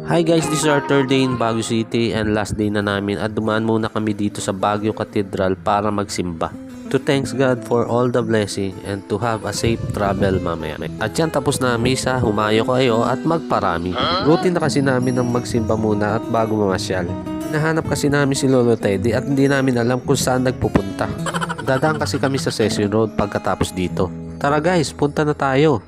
Hi guys, this is our third day in Baguio City and last day na namin at dumaan muna kami dito sa Baguio Cathedral para magsimba. To thanks God for all the blessing and to have a safe travel mamaya. At yan, tapos na misa, humayo kayo at magparami. Routine na kasi namin ng magsimba muna at bago mamasyal. Hinahanap kasi namin si Lolo Teddy at hindi namin alam kung saan nagpupunta. Dadaan kasi kami sa Session Road pagkatapos dito. Tara guys, punta na tayo.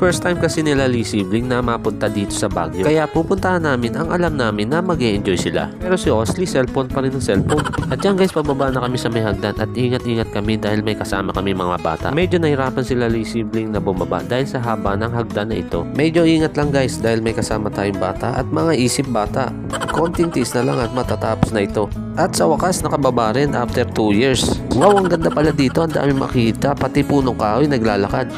First time kasi nila Lee sibling na mapunta dito sa Baguio. Kaya pupuntahan namin ang alam namin na mag-e-enjoy sila. Pero si Osley, cellphone pa rin ng cellphone. At yan guys, pababa na kami sa may hagdan at ingat-ingat kami dahil may kasama kami mga bata. Medyo nahirapan sila Lee sibling na bumaba dahil sa haba ng hagdan na ito. Medyo ingat lang guys dahil may kasama tayong bata at mga isip bata. Konting tiis na lang at matatapos na ito. At sa wakas, nakababa rin after 2 years. Wow, ang ganda pala dito. Ang dami makikita. Pati punong kahoy naglalakad.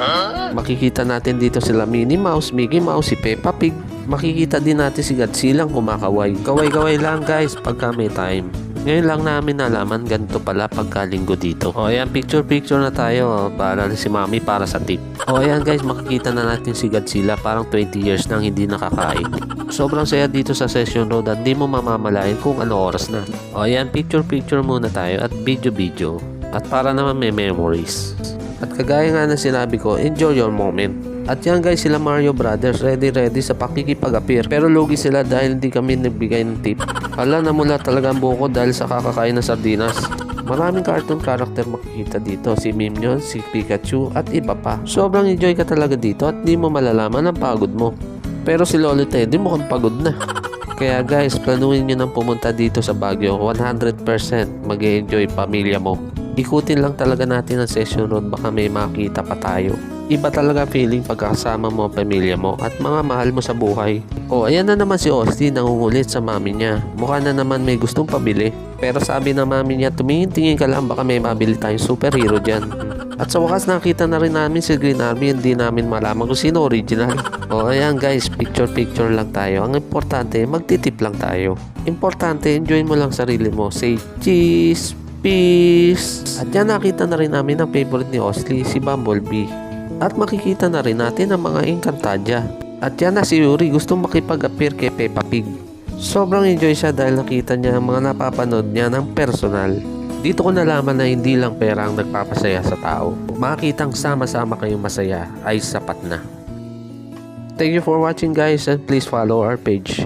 Makikita natin dito sila Minnie Mouse, Mickey Mouse, si Peppa Pig. Makikita din natin si Godzilla kumakaway. Kaway-kaway lang guys pagka may time. Ngayon lang namin nalaman ganito pala pagkalinggo dito. O ayan, picture na tayo. Para si Mami para sa tip. O ayan guys, makikita na natin si Godzilla. Parang 20 years nang hindi nakakain. Sobrang saya dito sa Session Road at di mo mamamalayan kung ano oras na. O ayan, picture muna tayo at video. At para naman may memories. At kagaya nga na sinabi ko, enjoy your moment. At yan guys, sila Mario Brothers ready sa pakikipag-appear. Pero lugi sila dahil hindi kami nagbigay ng tip. Hala, namula talaga ang buko dahil sa kakakain ng sardinas. Maraming cartoon character makikita dito. Si Minion, si Pikachu at iba pa. Sobrang enjoy ka talaga dito at di mo malalaman ang pagod mo. Pero si Lolo Teddy mukhang pagod na. Kaya guys, planuhin nyo nang pumunta dito sa Baguio. 100% mag-e-enjoy pamilya mo. Ikutin lang talaga natin ang Session Road, baka may makita pa tayo. Iba talaga feeling pagkakasama mo ang pamilya mo at mga mahal mo sa buhay. O ayan na naman si Austin, nangungulit sa mami niya. Mukha na naman may gustong pabili. Pero sabi ng mami niya, tumingin-tingin ka lang, baka may mabili tayong superhero dyan. At sa wakas nakita na rin namin si Green Army, hindi namin malaman kung sino original. O ayan guys, picture lang tayo. Ang importante, magtitip lang tayo. Importante, enjoy mo lang sarili mo. Say cheese, peace. At yan, nakita na rin namin ang favorite ni Osley, si Bumblebee. At makikita na rin natin ang mga Encantadia. At yan na si Yuri, gustong makipag-appear kay Peppa Pig. Sobrang enjoy siya dahil nakita niya ang mga napapanood niya ng personal. Dito ko nalaman na hindi lang pera ang nagpapasaya sa tao. Makitang sama-sama kayong masaya ay sapat na. Thank you for watching guys and please follow our page.